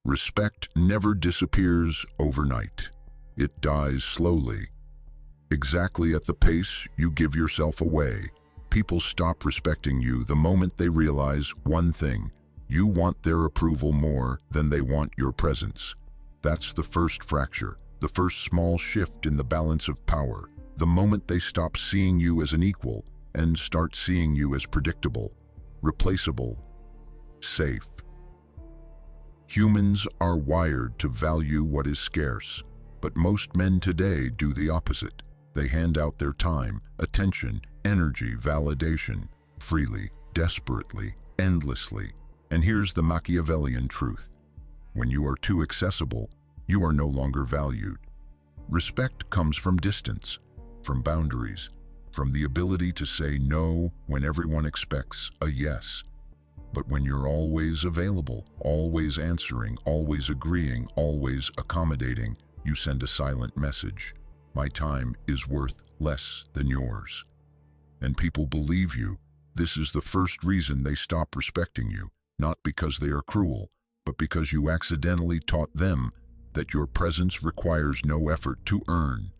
Respect never disappears overnight. It dies slowly. Exactly at the pace you give yourself away. People stop respecting you the moment they realize one thing: you want their approval more than they want your presence. That's the first fracture, the first small shift in the balance of power. The moment they stop seeing you as an equal and start seeing you as predictable, replaceable, safe. Humans are wired to value what is scarce, but most men today do the opposite. They hand out their time, attention, energy, validation, freely, desperately, endlessly. And here's the Machiavellian truth. When you are too accessible, you are no longer valued. Respect comes from distance, from boundaries, from the ability to say no when everyone expects a yes. But when you're always available, always answering, always agreeing, always accommodating, you send a silent message. My time is worth less than yours. And people believe you. This is the first reason they stop respecting you, not because they are cruel, but because you accidentally taught them that your presence requires no effort to earn.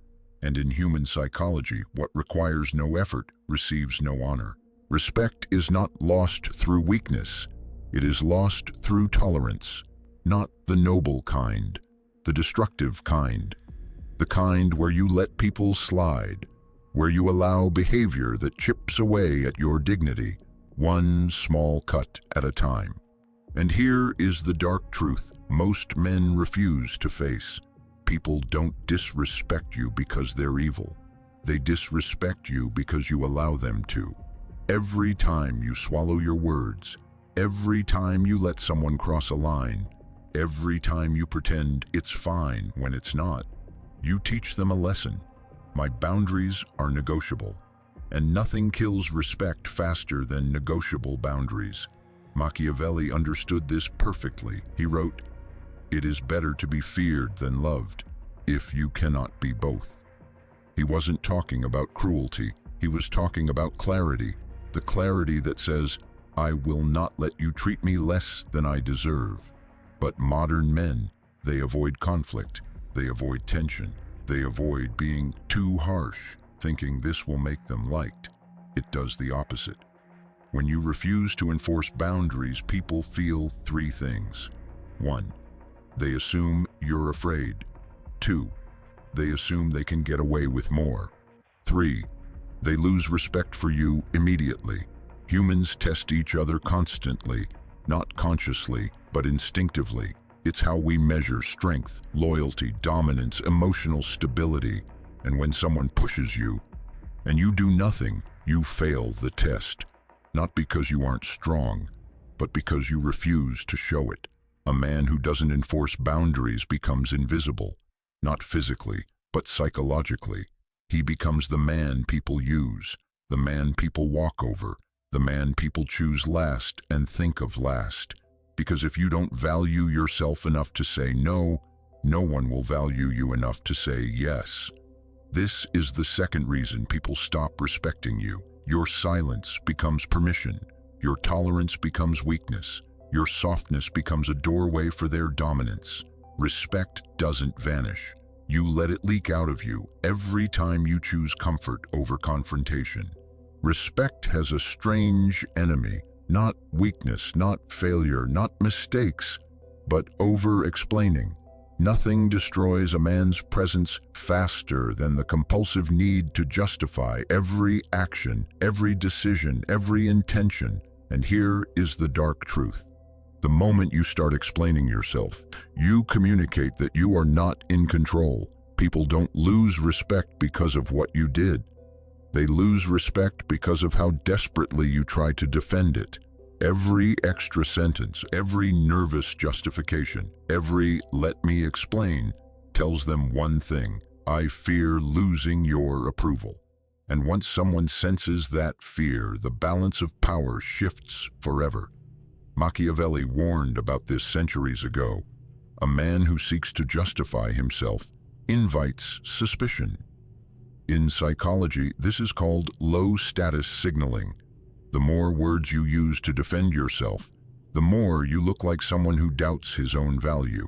And in human psychology, what requires no effort receives no honor. Respect is not lost through weakness. It is lost through tolerance, not the noble kind, the destructive kind, the kind where you let people slide, where you allow behavior that chips away at your dignity, one small cut at a time. And here is the dark truth most men refuse to face. People don't disrespect you because they're evil. They disrespect you because you allow them to. Every time you swallow your words, every time you let someone cross a line, every time you pretend it's fine when it's not, you teach them a lesson. My boundaries are negotiable, and nothing kills respect faster than negotiable boundaries. Machiavelli understood this perfectly. He wrote, "It is better to be feared than loved, if you cannot be both." He wasn't talking about cruelty. He was talking about clarity. The clarity that says, I will not let you treat me less than I deserve. But modern men, they avoid conflict, they avoid tension, they avoid being too harsh, thinking this will make them liked. It does the opposite. When you refuse to enforce boundaries, people feel three things. 1, they assume you're afraid. 2, they assume they can get away with more. 3, they lose respect for you immediately. Humans test each other constantly, not consciously, but instinctively. It's how we measure strength, loyalty, dominance, emotional stability. And when someone pushes you, and you do nothing, you fail the test. Not because you aren't strong, but because you refuse to show it. A man who doesn't enforce boundaries becomes invisible, not physically, but psychologically. He becomes the man people use, the man people walk over, the man people choose last and think of last. Because if you don't value yourself enough to say no, no one will value you enough to say yes. This is the second reason people stop respecting you. Your silence becomes permission. Your tolerance becomes weakness. Your softness becomes a doorway for their dominance. Respect doesn't vanish. You let it leak out of you every time you choose comfort over confrontation. Respect has a strange enemy, not weakness, not failure, not mistakes, but over-explaining. Nothing destroys a man's presence faster than the compulsive need to justify every action, every decision, every intention. And here is the dark truth. The moment you start explaining yourself, you communicate that you are not in control. People don't lose respect because of what you did. They lose respect because of how desperately you try to defend it. Every extra sentence, every nervous justification, every "let me explain" tells them one thing: I fear losing your approval. And once someone senses that fear, the balance of power shifts forever. Machiavelli warned about this centuries ago. A man who seeks to justify himself invites suspicion. In psychology, this is called low-status signaling. The more words you use to defend yourself, the more you look like someone who doubts his own value.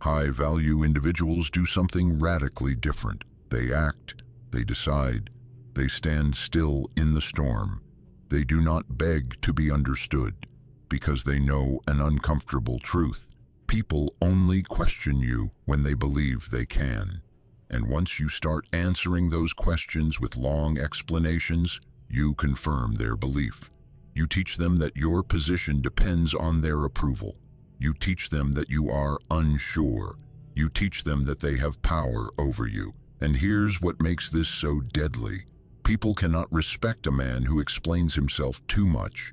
High-value individuals do something radically different. They act, they decide, they stand still in the storm. They do not beg to be understood because they know an uncomfortable truth. People only question you when they believe they can. And once you start answering those questions with long explanations, you confirm their belief. You teach them that your position depends on their approval. You teach them that you are unsure. You teach them that they have power over you. And here's what makes this so deadly. People cannot respect a man who explains himself too much,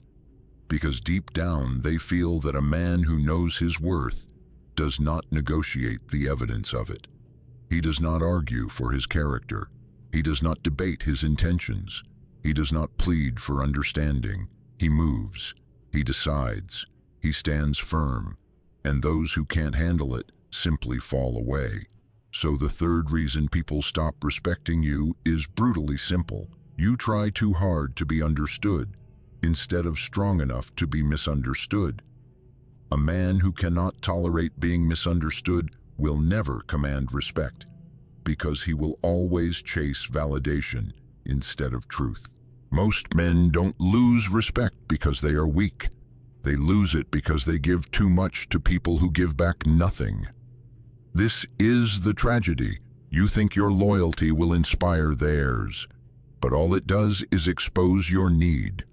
because deep down they feel that a man who knows his worth does not negotiate the evidence of it. He does not argue for his character. He does not debate his intentions. He does not plead for understanding. He moves. He decides. He stands firm. And those who can't handle it simply fall away. So the third reason people stop respecting you is brutally simple. You try too hard to be understood instead of strong enough to be misunderstood. A man who cannot tolerate being misunderstood will never command respect, because he will always chase validation instead of truth. Most men don't lose respect because they are weak. They lose it because they give too much to people who give back nothing. This is the tragedy. You think your loyalty will inspire theirs, but all it does is expose your need.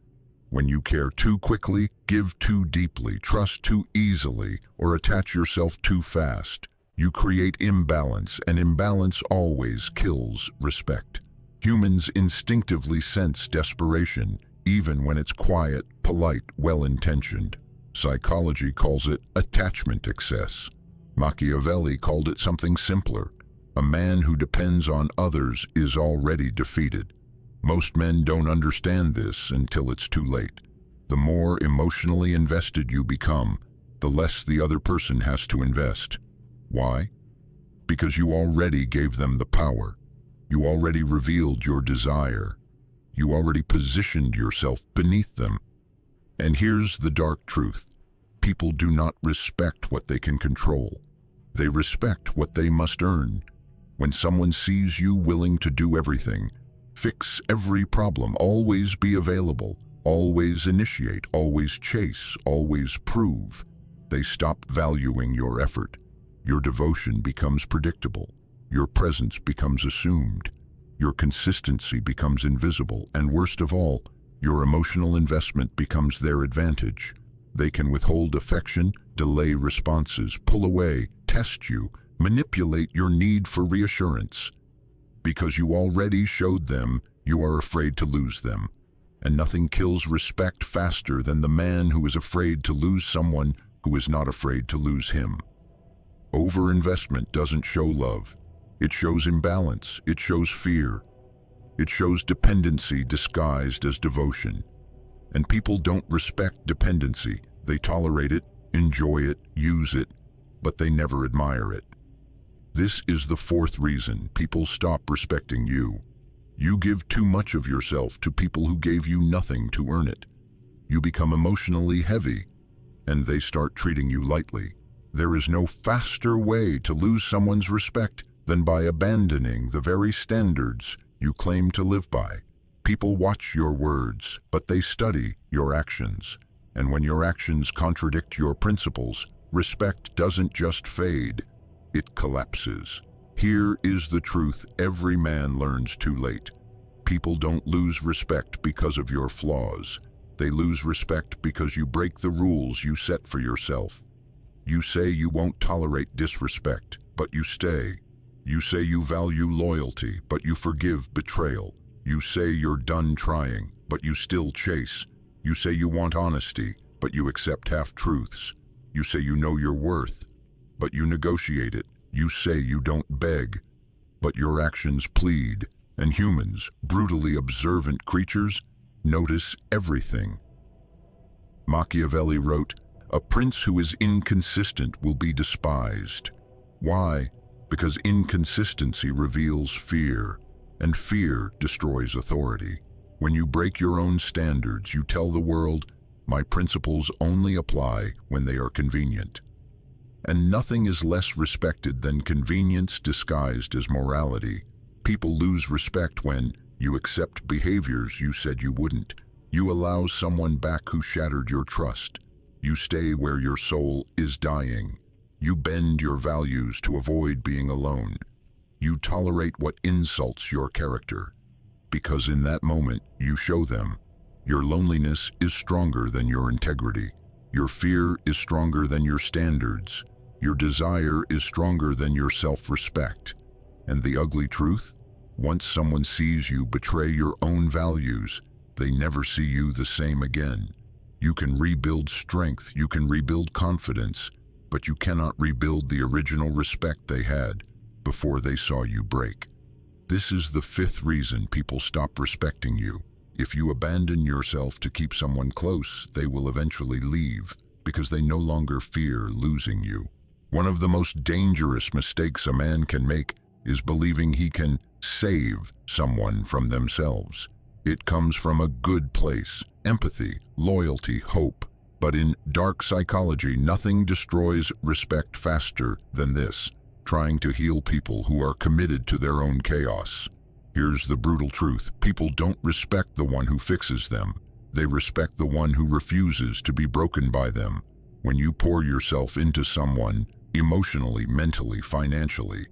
When you care too quickly, give too deeply, trust too easily, or attach yourself too fast, you create imbalance, and imbalance always kills respect. Humans instinctively sense desperation, even when it's quiet, polite, well-intentioned. Psychology calls it attachment excess. Machiavelli called it something simpler. A man who depends on others is already defeated. Most men don't understand this until it's too late. The more emotionally invested you become, the less the other person has to invest. Why? Because you already gave them the power. You already revealed your desire. You already positioned yourself beneath them. And here's the dark truth. People do not respect what they can control. They respect what they must earn. When someone sees you willing to do everything, fix every problem, always be available, always initiate, always chase, always prove, they stop valuing your effort. Your devotion becomes predictable. Your presence becomes assumed. Your consistency becomes invisible. And worst of all, your emotional investment becomes their advantage. They can withhold affection, delay responses, pull away, test you, manipulate your need for reassurance. Because you already showed them, you are afraid to lose them. And nothing kills respect faster than the man who is afraid to lose someone who is not afraid to lose him. Overinvestment doesn't show love. It shows imbalance. It shows fear. It shows dependency disguised as devotion. And people don't respect dependency. They tolerate it, enjoy it, use it, but they never admire it. This is the fourth reason people stop respecting you. You give too much of yourself to people who gave you nothing to earn it. You become emotionally heavy, and they start treating you lightly. There is no faster way to lose someone's respect than by abandoning the very standards you claim to live by. People watch your words, but they study your actions. And when your actions contradict your principles, respect doesn't just fade, it collapses. Here is the truth every man learns too late. People don't lose respect because of your flaws. They lose respect because you break the rules you set for yourself. You say you won't tolerate disrespect, but you stay. You say you value loyalty, but you forgive betrayal. You say you're done trying, but you still chase. You say you want honesty, but you accept half-truths. You say you know your worth, but you negotiate it. You say you don't beg, but your actions plead. And humans, brutally observant creatures, notice everything. Machiavelli wrote, "A prince who is inconsistent will be despised." Why? Because inconsistency reveals fear, and fear destroys authority. When you break your own standards, you tell the world, My principles only apply when they are convenient. And nothing is less respected than convenience disguised as morality. People lose respect when you accept behaviors you said you wouldn't. You allow someone back who shattered your trust. You stay where your soul is dying. You bend your values to avoid being alone. You tolerate what insults your character. Because in that moment, you show them your loneliness is stronger than your integrity. Your fear is stronger than your standards. Your desire is stronger than your self-respect. And the ugly truth? Once someone sees you betray your own values, they never see you the same again. You can rebuild strength, you can rebuild confidence, but you cannot rebuild the original respect they had before they saw you break. This is the fifth reason people stop respecting you. If you abandon yourself to keep someone close, they will eventually leave because they no longer fear losing you. One of the most dangerous mistakes a man can make is believing he can save someone from themselves. It comes from a good place, empathy, loyalty, hope. But in dark psychology, nothing destroys respect faster than this, trying to heal people who are committed to their own chaos. Here's the brutal truth. People don't respect the one who fixes them. They respect the one who refuses to be broken by them. When you pour yourself into someone, emotionally, mentally, financially,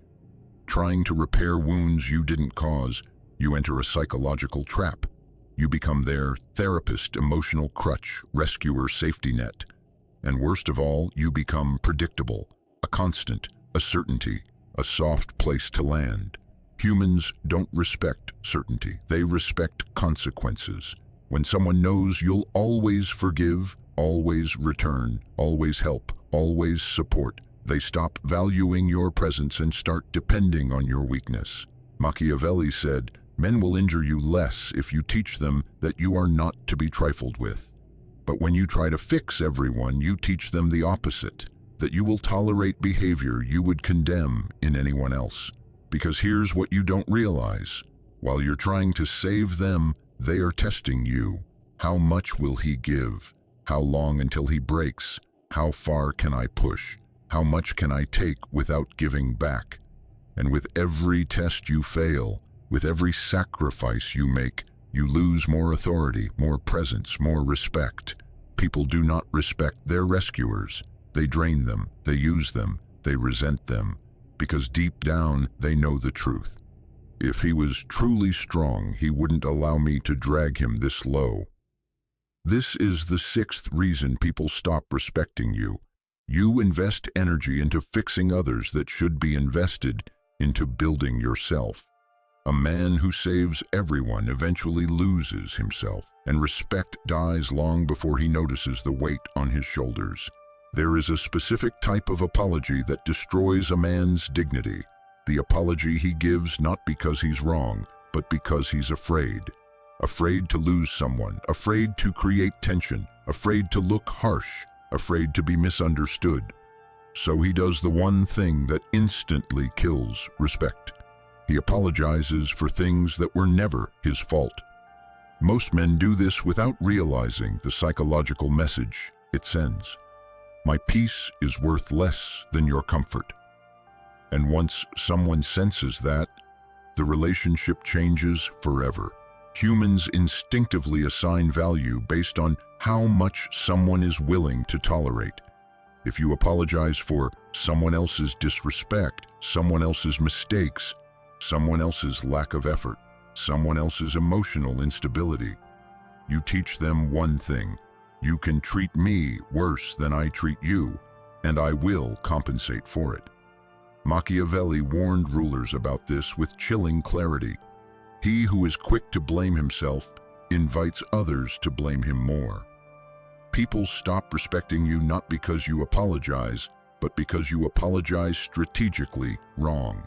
trying to repair wounds you didn't cause, you enter a psychological trap. You become their therapist, emotional crutch, rescuer, safety net. And worst of all, you become predictable, a constant, a certainty, a soft place to land. Humans don't respect certainty. They respect consequences. When someone knows you'll always forgive, always return, always help, always support, they stop valuing your presence and start depending on your weakness. Machiavelli said, "Men will injure you less if you teach them that you are not to be trifled with. But when you try to fix everyone, you teach them the opposite, that you will tolerate behavior you would condemn in anyone else. Because here's what you don't realize. While you're trying to save them, they are testing you. How much will he give? How long until he breaks? How far can I push? How much can I take without giving back? And with every test you fail, with every sacrifice you make, you lose more authority, more presence, more respect. People do not respect their rescuers. They drain them, they use them, they resent them, because deep down they know the truth. If he was truly strong, he wouldn't allow me to drag him this low. This is the sixth reason people stop respecting you. You invest energy into fixing others that should be invested into building yourself. A man who saves everyone eventually loses himself, and respect dies long before he notices the weight on his shoulders. There is a specific type of apology that destroys a man's dignity. The apology he gives not because he's wrong, but because he's afraid. Afraid to lose someone, afraid to create tension, afraid to look harsh, afraid to be misunderstood. So he does the one thing that instantly kills respect. He apologizes for things that were never his fault. Most men do this without realizing the psychological message it sends. My peace is worth less than your comfort. And once someone senses that, the relationship changes forever. Humans instinctively assign value based on how much someone is willing to tolerate. If you apologize for someone else's disrespect, someone else's mistakes, someone else's lack of effort, someone else's emotional instability, you teach them one thing: you can treat me worse than I treat you, and I will compensate for it. Machiavelli warned rulers about this with chilling clarity. He who is quick to blame himself invites others to blame him more. People stop respecting you not because you apologize, but because you apologize strategically wrong.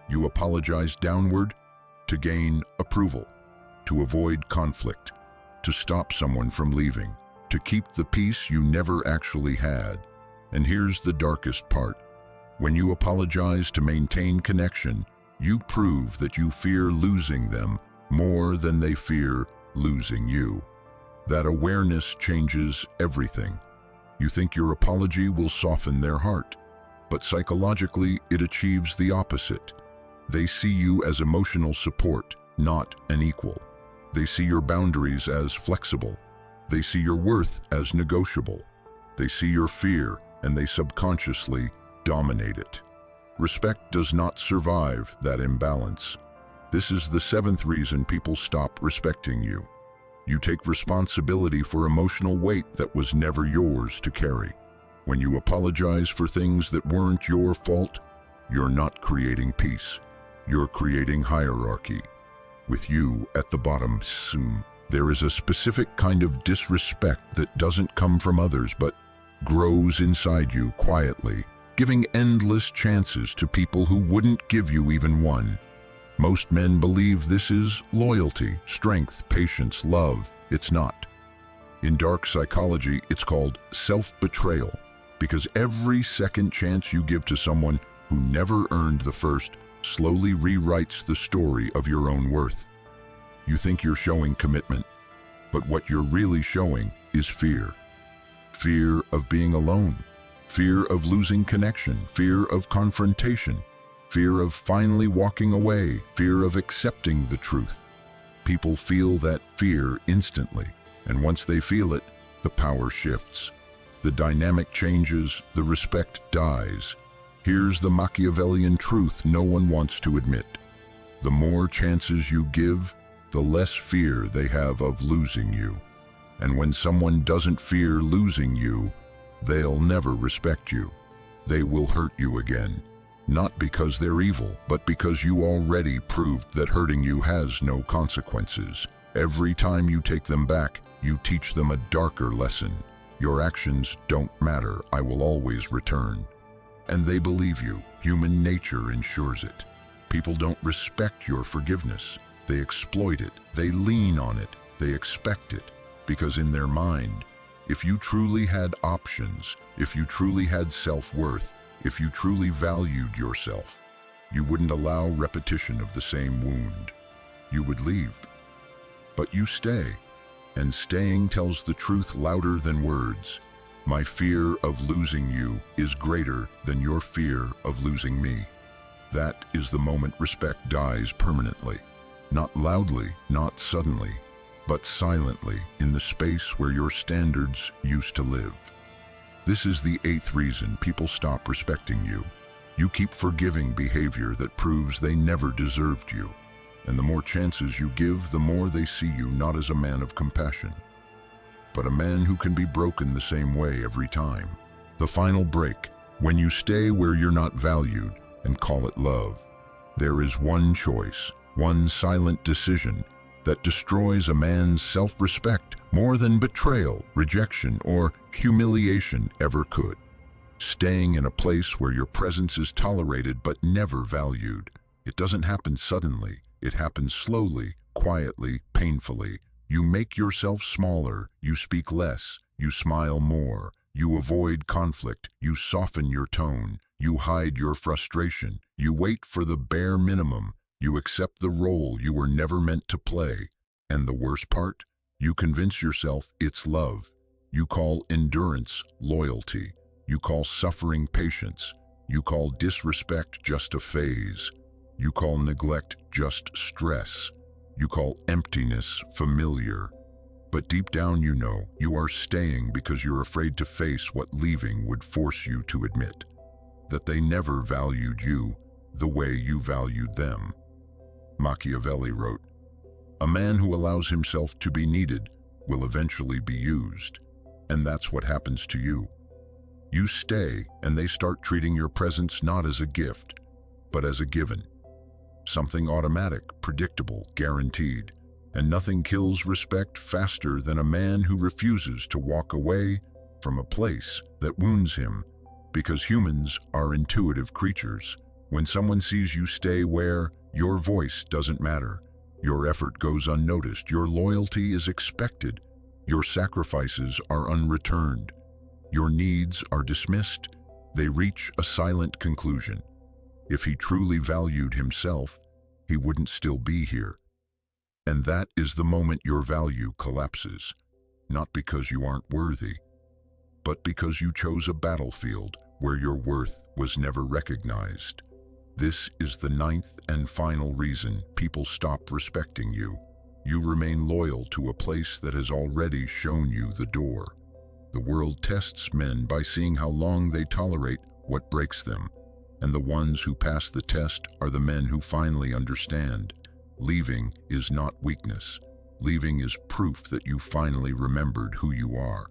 You apologize downward to gain approval, to avoid conflict, to stop someone from leaving, to keep the peace you never actually had. And here's the darkest part. When you apologize to maintain connection, you prove that you fear losing them more than they fear losing you. That awareness changes everything. You think your apology will soften their heart, but psychologically it achieves the opposite. They see you as emotional support, not an equal. They see your boundaries as flexible. They see your worth as negotiable. They see your fear, and they subconsciously dominate it. Respect does not survive that imbalance. This is the seventh reason people stop respecting you. You take responsibility for emotional weight that was never yours to carry. When you apologize for things that weren't your fault, you're not creating peace. You're creating hierarchy. With you at the bottom, there is a specific kind of disrespect that doesn't come from others but grows inside you quietly, giving endless chances to people who wouldn't give you even one. Most men believe this is loyalty, strength, patience, love. It's not. In dark psychology, it's called self-betrayal, because every second chance you give to someone who never earned the first slowly rewrites the story of your own worth. You think you're showing commitment, but what you're really showing is fear. Fear of being alone, fear of losing connection, fear of confrontation, fear of finally walking away, fear of accepting the truth. People feel that fear instantly, and once they feel it, the power shifts. The dynamic changes, the respect dies. Here's the Machiavellian truth no one wants to admit. The more chances you give, the less fear they have of losing you. And when someone doesn't fear losing you, they'll never respect you. They will hurt you again. Not because they're evil, but because you already proved that hurting you has no consequences. Every time you take them back, you teach them a darker lesson. Your actions don't matter, I will always return. And they believe you. Human nature ensures it. People don't respect your forgiveness. They exploit it. They lean on it. They expect it. Because in their mind, if you truly had options, if you truly had self-worth, if you truly valued yourself, you wouldn't allow repetition of the same wound. You would leave. But you stay, and staying tells the truth louder than words. My fear of losing you is greater than your fear of losing me. That is the moment respect dies permanently. Not loudly, not suddenly, but silently in the space where your standards used to live. This is the eighth reason people stop respecting you. You keep forgiving behavior that proves they never deserved you. And the more chances you give, the more they see you not as a man of compassion, but a man who can be broken the same way every time. The final break, when you stay where you're not valued and call it love. There is one choice, one silent decision that destroys a man's self-respect more than betrayal, rejection, or humiliation ever could. Staying in a place where your presence is tolerated but never valued. It doesn't happen suddenly. It happens slowly, quietly, painfully. You make yourself smaller, you speak less, you smile more, you avoid conflict, you soften your tone, you hide your frustration, you wait for the bare minimum, you accept the role you were never meant to play. And the worst part? You convince yourself it's love. You call endurance loyalty. You call suffering patience. You call disrespect just a phase. You call neglect just stress. You call emptiness familiar. But deep down you know you are staying because you're afraid to face what leaving would force you to admit. That they never valued you the way you valued them. Machiavelli wrote, "A man who allows himself to be needed will eventually be used." And that's what happens to you. You stay, and they start treating your presence not as a gift, but as a given. Something automatic, predictable, guaranteed. And nothing kills respect faster than a man who refuses to walk away from a place that wounds him, because humans are intuitive creatures. When someone sees you stay where your voice doesn't matter, your effort goes unnoticed, your loyalty is expected, your sacrifices are unreturned, your needs are dismissed, they reach a silent conclusion. If he truly valued himself, he wouldn't still be here. And that is the moment your value collapses. not because you aren't worthy, but because you chose a battlefield where your worth was never recognized. This is the ninth and final reason people stop respecting you. You remain loyal to a place that has already shown you the door. The world tests men by seeing how long they tolerate what breaks them, and the ones who pass the test are the men who finally understand. Leaving is not weakness. Leaving is proof that you finally remembered who you are.